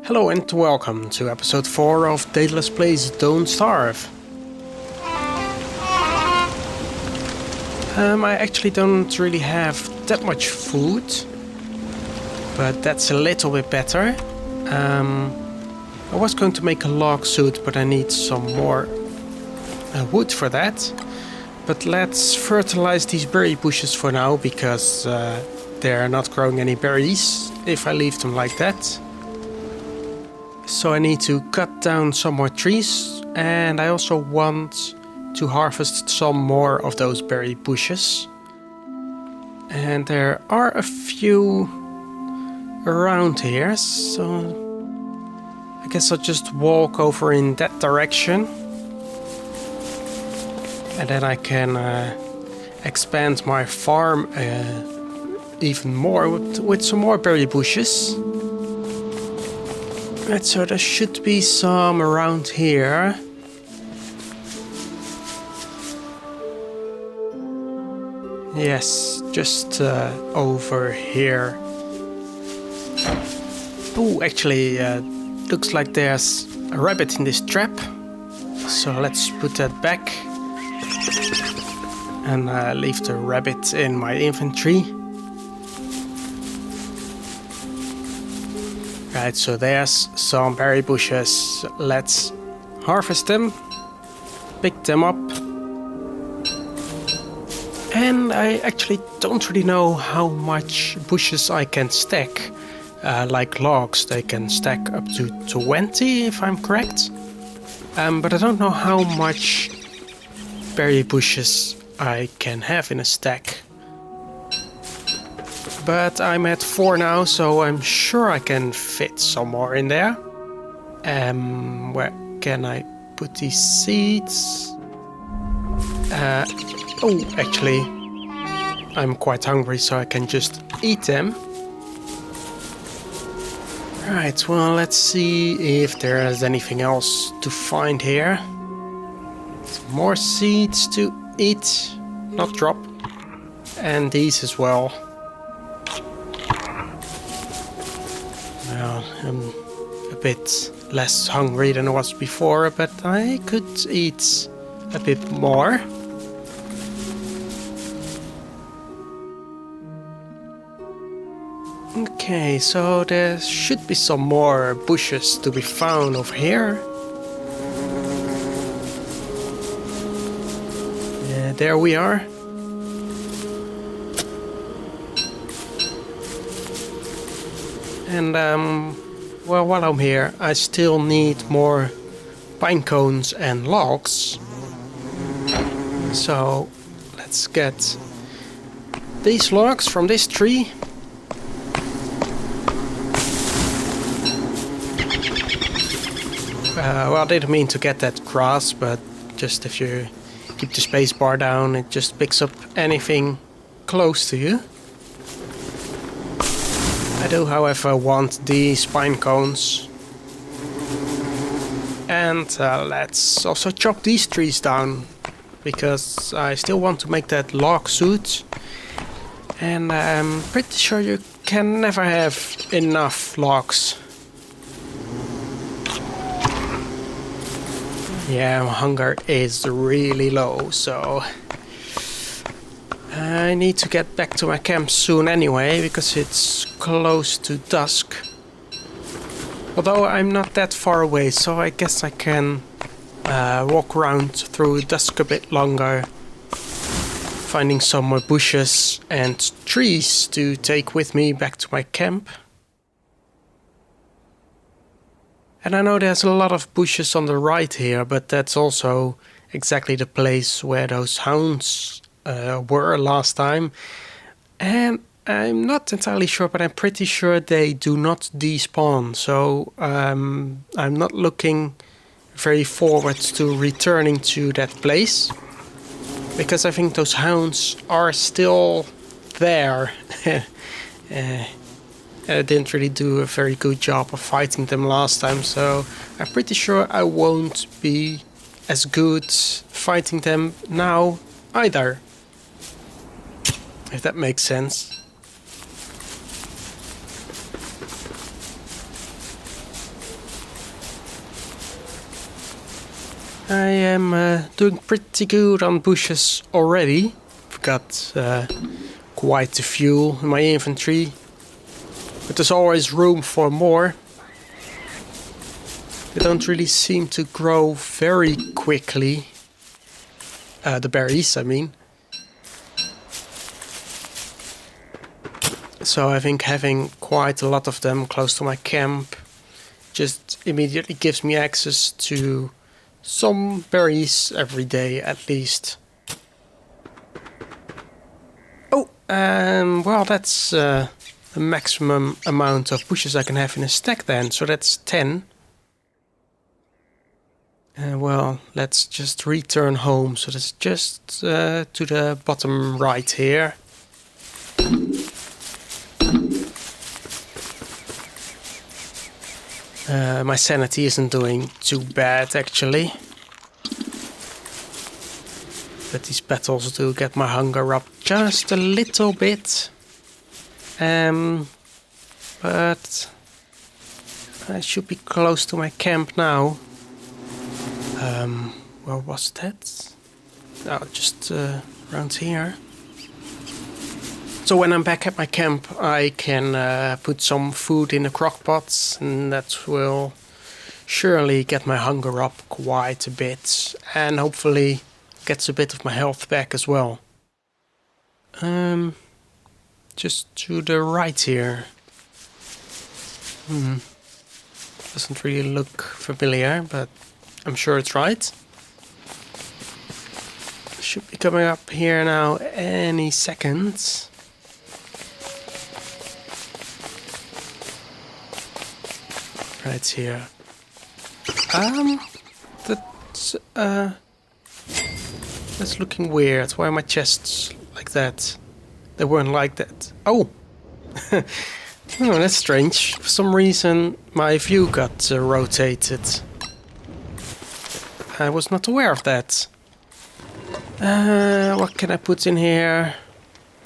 Hello and welcome to episode 4 of Daedalus Plays Don't Starve. I actually don't really have that much food, but that's a little bit better. I was going to make a log suit, but I need some more wood for that. But let's fertilize these berry bushes for now, because they're not growing any berries if I leave them like that. So I need to cut down some more trees, and I also want to harvest some more of those berry bushes. And there are a few around here, so I guess I'll just walk over in that direction. And then I can expand my farm even more with some more berry bushes. Right, so there should be some around here. Yes, just over here. Oh, actually, looks like there's a rabbit in this trap. So let's put that back. And leave the rabbit in my inventory. Right, so there's some berry bushes. Let's harvest them, pick them up. And I actually don't really know how much bushes I can stack. Like logs, they can stack up to 20 if I'm correct. But I don't know how much berry bushes I can have in a stack. But I'm at 4 now, so I'm sure I can fit some more in there. Where can I put these seeds? Oh, actually, I'm quite hungry, so I can just eat them. Right, well, let's see if there is anything else to find here. Some more seeds to eat, not drop. And these as well. Well, I'm a bit less hungry than I was before, but I could eat a bit more. Okay, so there should be some more bushes to be found over here. Yeah, there we are. And well, while I'm here, I still need more pine cones and logs. So let's get these logs from this tree. Well, I didn't mean to get that grass, but just if you keep the space bar down, it just picks up anything close to you. I do, however, want these pine cones. And let's also chop these trees down, because I still want to make that log suit. And I'm pretty sure you can never have enough logs. Yeah, hunger is really low, so I need to get back to my camp soon anyway, because it's close to dusk. Although I'm not that far away, so I guess I can walk around through dusk a bit longer, finding some more bushes and trees to take with me back to my camp. And I know there's a lot of bushes on the right here, but that's also exactly the place where those hounds were last time. And I'm not entirely sure, but I'm pretty sure they do not despawn. So I'm not looking very forward to returning to that place, because I think those hounds are still there. I didn't really do a very good job of fighting them last time, so I'm pretty sure I won't be as good fighting them now either. If that makes sense. I am doing pretty good on bushes already. I've got quite a few in my inventory, but there's always room for more. They don't really seem to grow very quickly. The berries, I mean. So I think having quite a lot of them close to my camp just immediately gives me access to some berries every day at least. Oh, well, that's the maximum amount of bushes I can have in a stack then, so that's 10. Well, let's just return home. So that's just to the bottom right here. My sanity isn't doing too bad actually. But these battles do get my hunger up just a little bit. But I should be close to my camp now. Where was that? Oh, just around here. So when I'm back at my camp, I can put some food in the crock pots, and that will surely get my hunger up quite a bit, and hopefully gets a bit of my health back as well. Just to the right here. Doesn't really look familiar, but I'm sure it's right. Should be coming up here now any second. Right here. That's looking weird. Why are my chests like that? They weren't like that. Oh! Oh, that's strange. For some reason my view got rotated. I was not aware of that. What can I put in here?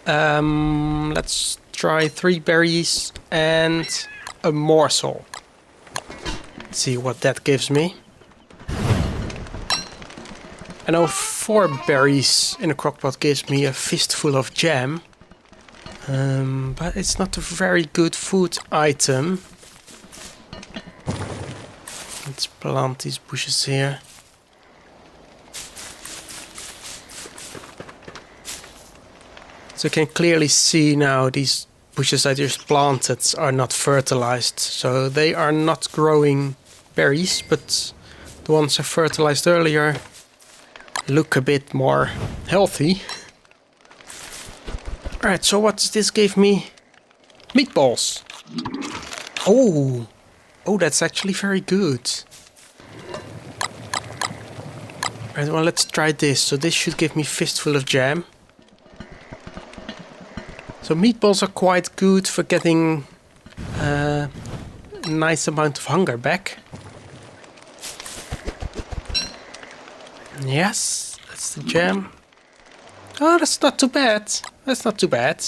Let's try 3 berries and a morsel. See what that gives me. I know 4 berries in a crockpot gives me a fistful of jam. But it's not a very good food item. Let's plant these bushes here. So you can clearly see now these bushes I just planted are not fertilized. So they are not growing berries, but the ones I fertilized earlier look a bit more healthy. Alright, so what does this give me? Meatballs! Oh! Oh, that's actually very good. Alright, well, let's try this. So this should give me a fistful of jam. So meatballs are quite good for getting a nice amount of hunger back. Yes, that's the jam. Oh, that's not too bad. That's not too bad.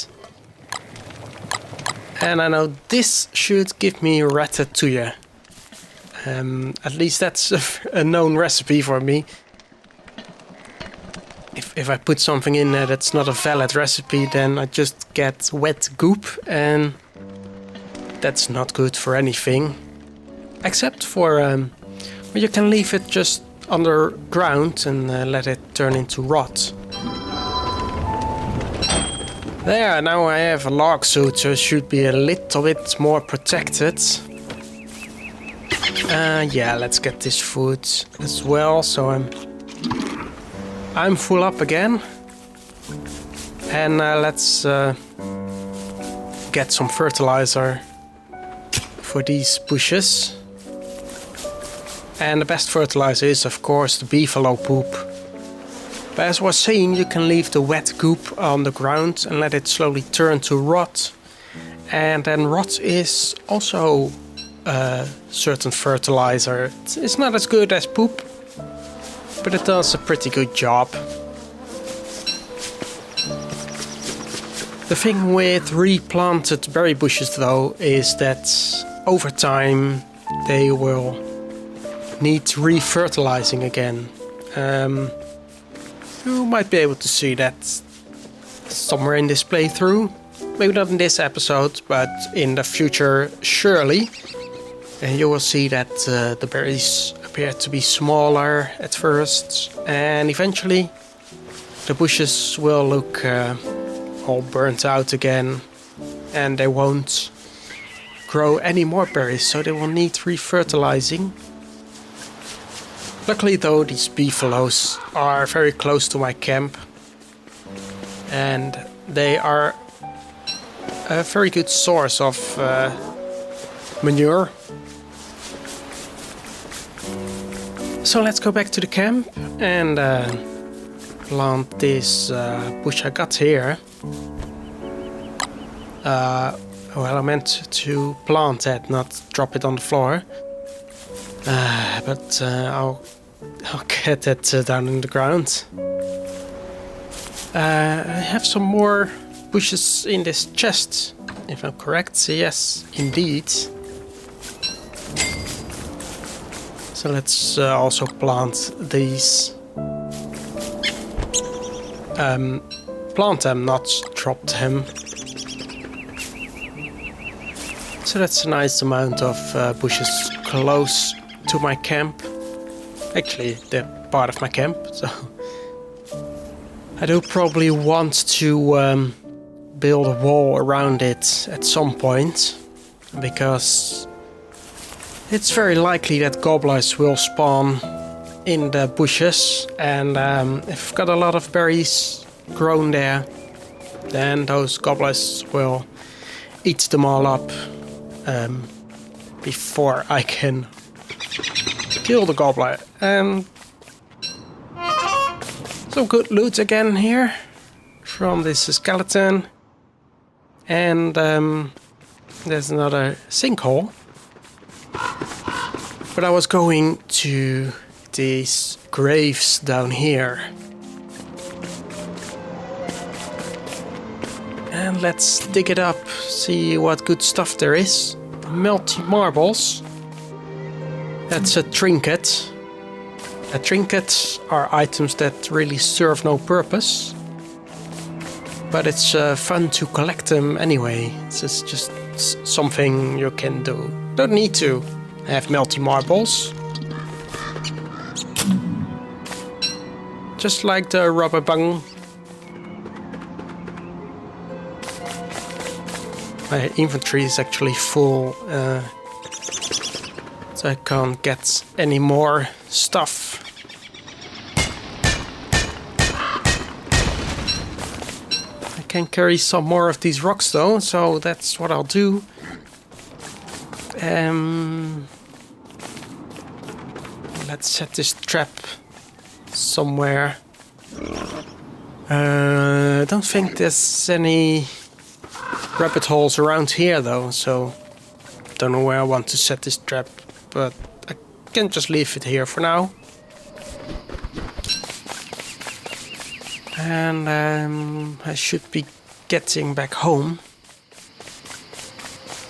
And I know this should give me ratatouille. At least that's a known recipe for me. If I put something in there that's not a valid recipe, then I just get wet goop, and that's not good for anything. Except for well, you can leave it just underground and let it turn into rot. There, now I have a log suit, so it should be a little bit more protected. Yeah, let's get this food as well, so I'm full up again. And let's get some fertilizer for these bushes. And the best fertilizer is, of course, the beefalo poop. But as I was saying, you can leave the wet goop on the ground and let it slowly turn to rot. And then rot is also a certain fertilizer. It's not as good as poop, but it does a pretty good job. The thing with replanted berry bushes though is that over time they will need re-fertilizing again. You might be able to see that somewhere in this playthrough. Maybe not in this episode, but in the future, surely. And you will see that the berries appear to be smaller at first, and eventually the bushes will look all burnt out again, and they won't grow any more berries, so they will need refertilizing. Luckily though, these beefaloes are very close to my camp, and they are a very good source of manure. So let's go back to the camp and plant this bush I got here. Well, I meant to plant that, not drop it on the floor. But I'll get that down in the ground. I have some more bushes in this chest, if I'm correct. Yes, indeed. So let's also plant these. Plant them, not drop them. So that's a nice amount of bushes close to my camp. Actually, they're part of my camp, so I do probably want to build a wall around it at some point, because it's very likely that goblins will spawn in the bushes, and if I've got a lot of berries grown there, then those goblins will eat them all up before I can kill the goblin. Some good loot again here from this skeleton, and there's another sinkhole. But I was going to these graves down here. And let's dig it up, see what good stuff there is. Melty marbles. That's a trinket. Trinkets are items that really serve no purpose. But it's fun to collect them anyway. It's just something you can do. Don't need to have melty marbles. Just like the rubber bung. My inventory is actually full, so I can't get any more stuff. I can carry some more of these rocks though, so that's what I'll do. Let's set this trap somewhere. Don't think there's any rabbit holes around here though, so don't know where I want to set this trap, but I can just leave it here for now. And I should be getting back home.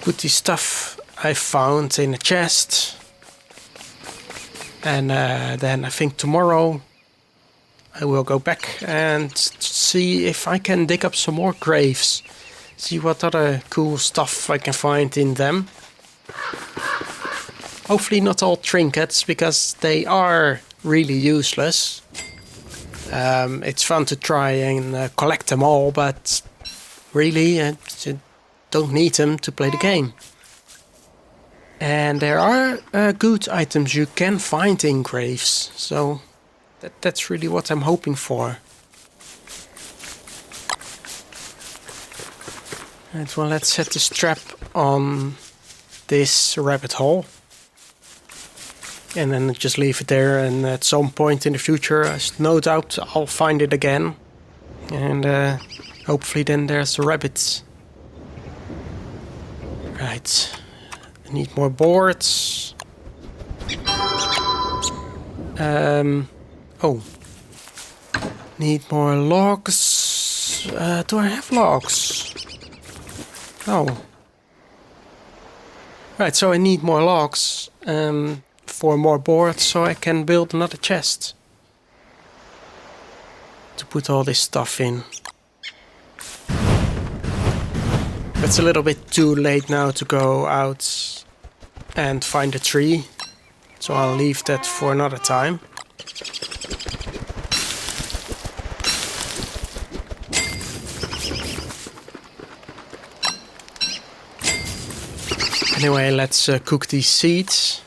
Put the stuff I found in a chest. And then I think tomorrow I will go back and see if I can dig up some more graves. See what other cool stuff I can find in them. Hopefully not all trinkets, because they are really useless. It's fun to try and collect them all, but really you don't need them to play the game. And there are good items you can find in graves, so that's really what I'm hoping for. Right, well, let's set this trap on this rabbit hole. And then just leave it there, and at some point in the future, no doubt I'll find it again. And hopefully then there's the rabbits. Right. I need more boards. Oh. Need more logs. Do I have logs? Oh. Right, so I need more logs for more boards so I can build another chest. to put all this stuff in. It's a little bit too late now to go out and find a tree, so I'll leave that for another time. Anyway, let's cook these seeds.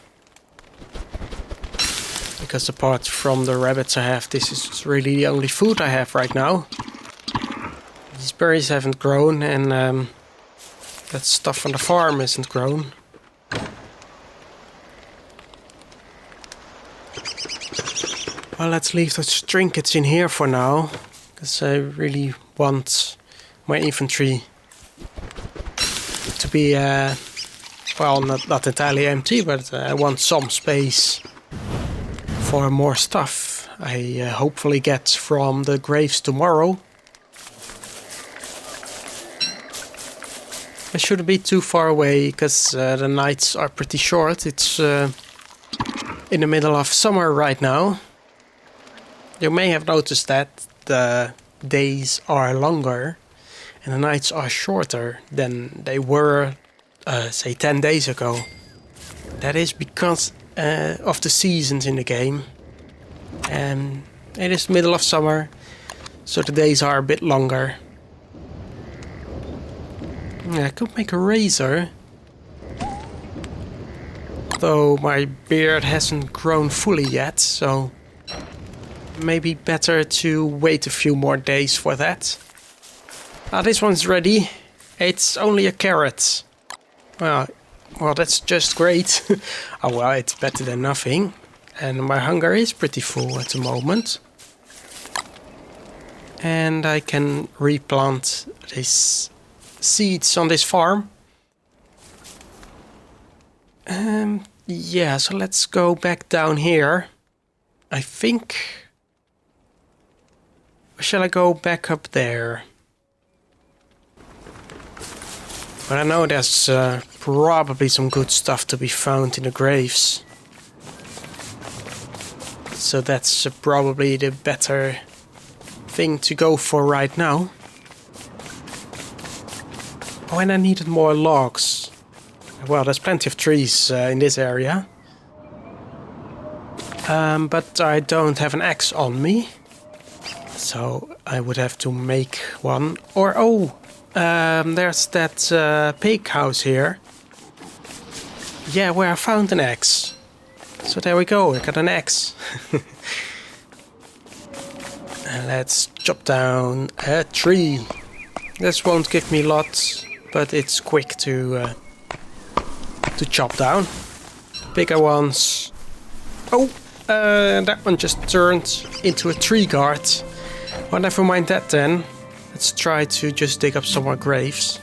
Because apart from the rabbits I have, this is really the only food I have right now. These berries haven't grown, and that stuff on the farm isn't grown. Well, let's leave those trinkets in here for now. Because I really want my inventory to be... well, not entirely empty, but I want some space for more stuff I hopefully get from the graves tomorrow. I shouldn't be too far away, because the nights are pretty short. It's in the middle of summer right now. You may have noticed that the days are longer and the nights are shorter than they were say 10 days ago. That is because of the seasons in the game. And it is the middle of summer, so the days are a bit longer. Yeah, I could make a razor, though my beard hasn't grown fully yet, so maybe better to wait a few more days for that. This one's ready. It's only a carrot. Well, that's just great. Oh well, it's better than nothing. And my hunger is pretty full at the moment. And I can replant these seeds on this farm. Yeah, so let's go back down here. I think... Or shall I go back up there? But I know there's probably some good stuff to be found in the graves. So that's probably the better thing to go for right now. Oh, and I needed more logs. Well, there's plenty of trees in this area. But I don't have an axe on me. So I would have to make one. Or, there's that pig house here. Yeah, where I found an axe. So there we go, I got an axe. Let's chop down a tree. This won't give me lots, but it's quick to chop down. Bigger ones. Oh, that one just turned into a tree guard. Well, never mind that then. Let's try to just dig up some more graves.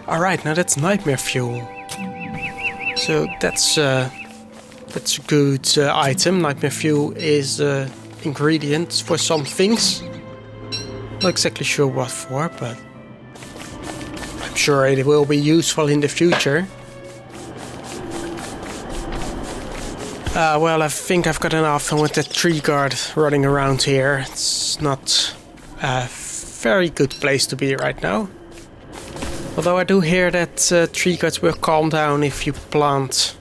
Alright, now that's nightmare fuel. So that's a good item. Nightmare fuel is ingredient for some things. Not exactly sure what for, but I'm sure it will be useful in the future. Well, I think I've got enough, and with that tree guard running around here, it's not a very good place to be right now. Although I do hear that tree guards will calm down if you plant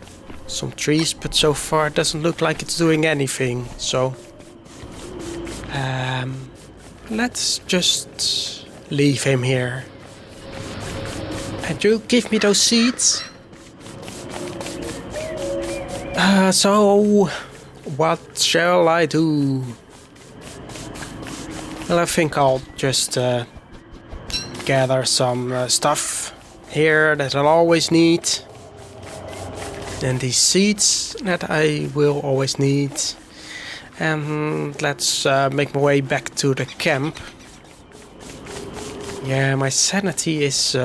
some trees, but so far it doesn't look like it's doing anything, so... let's just leave him here. And you give me those seeds? So... what shall I do? Well, I think I'll just gather some stuff here that I'll always need. Then these seeds that I will always need. And let's make my way back to the camp. Yeah, my sanity is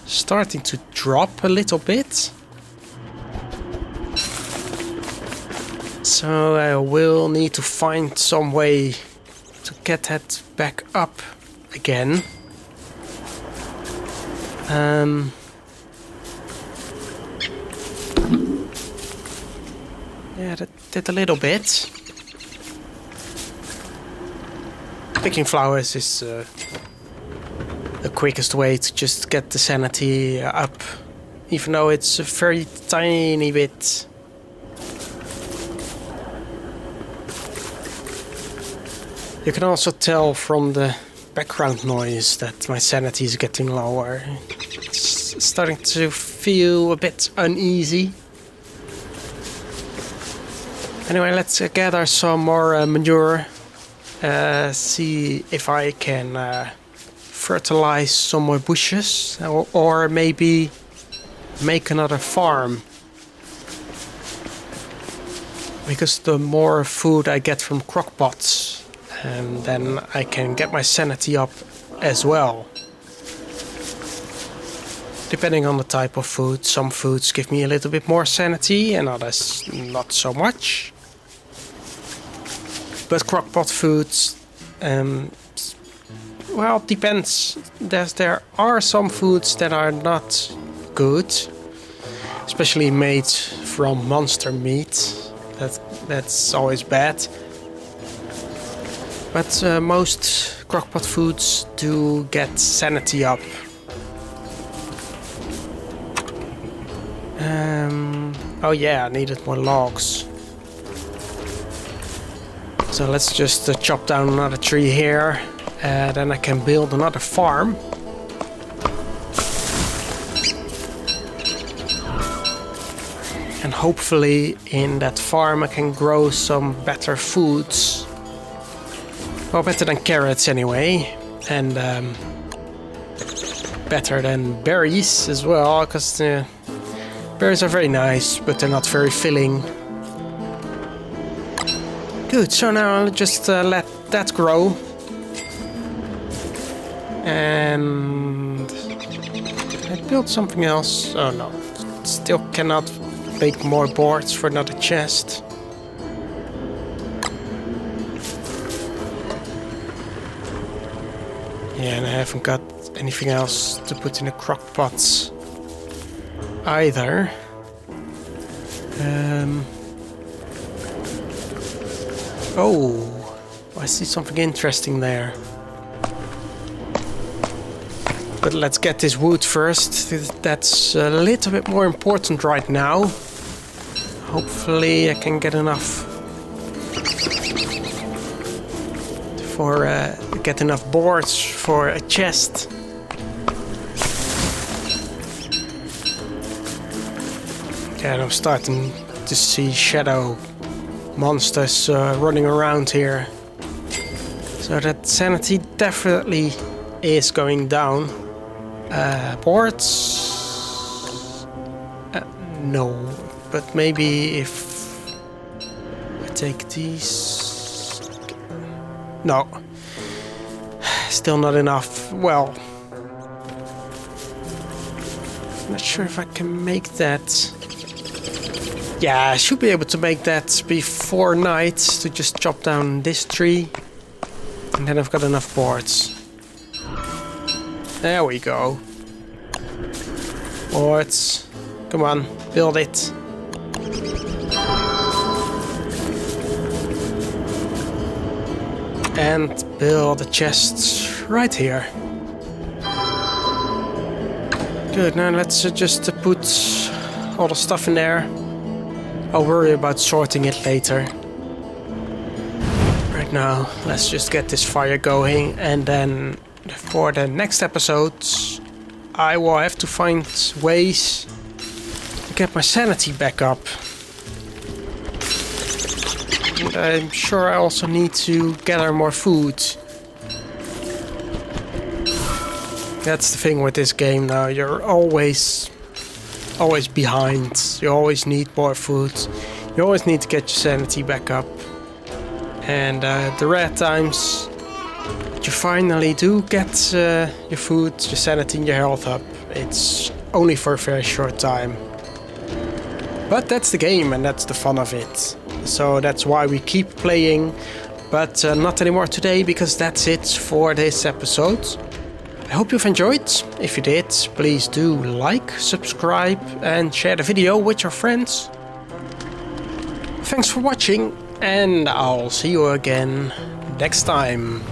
starting to drop a little bit. So I will need to find some way to get that back up again. Yeah, that did a little bit. picking flowers is the quickest way to just get the sanity up, even though it's a very tiny bit. You can also tell from the background noise that my sanity is getting lower. It's starting to feel a bit uneasy. Anyway, let's gather some more manure. See if I can fertilize some more bushes, or maybe make another farm. Because the more food I get from crockpots, then I can get my sanity up as well. Depending on the type of food, some foods give me a little bit more sanity and others not so much. But crockpot foods, well, depends. There are some foods that are not good, especially made from monster meat. That's always bad. But most crockpot foods do get sanity up. Oh yeah, I needed more logs. So let's just chop down another tree here. Then I can build another farm. And hopefully in that farm I can grow some better foods. Well, better than carrots anyway. And better than berries as well, because berries are very nice, but they're not very filling. Good, so now I'll just let that grow. And I built something else. Oh no, still cannot make more boards for another chest. Yeah, and I haven't got anything else to put in the crock pots either. Oh, I see something interesting there. But let's get this wood first. That's a little bit more important right now. Hopefully I can get enough for get enough boards for a chest. Yeah, and I'm starting to see shadow monsters running around here. So that sanity definitely is going down. Boards? No, but maybe if I take these... No. Still not enough. Well, not sure if I can make that. Yeah, I should be able to make that before night to just chop down this tree. And then I've got enough boards. There we go. Boards. Come on, build it. And build the chests right here. Good, now let's just put all the stuff in there. I'll worry about sorting it later. Right now, let's just get this fire going, and then for the next episodes I will have to find ways to get my sanity back up. And I'm sure I also need to gather more food. That's the thing with this game now, you're always behind. You always need more food. You always need to get your sanity back up. And the rare times you finally do get your food, your sanity and your health up, it's only for a very short time. But that's the game and that's the fun of it. So that's why we keep playing, but not anymore today, because that's it for this episode. I hope you've enjoyed. If you did, please do like, subscribe and share the video with your friends. Thanks for watching, and I'll see you again next time.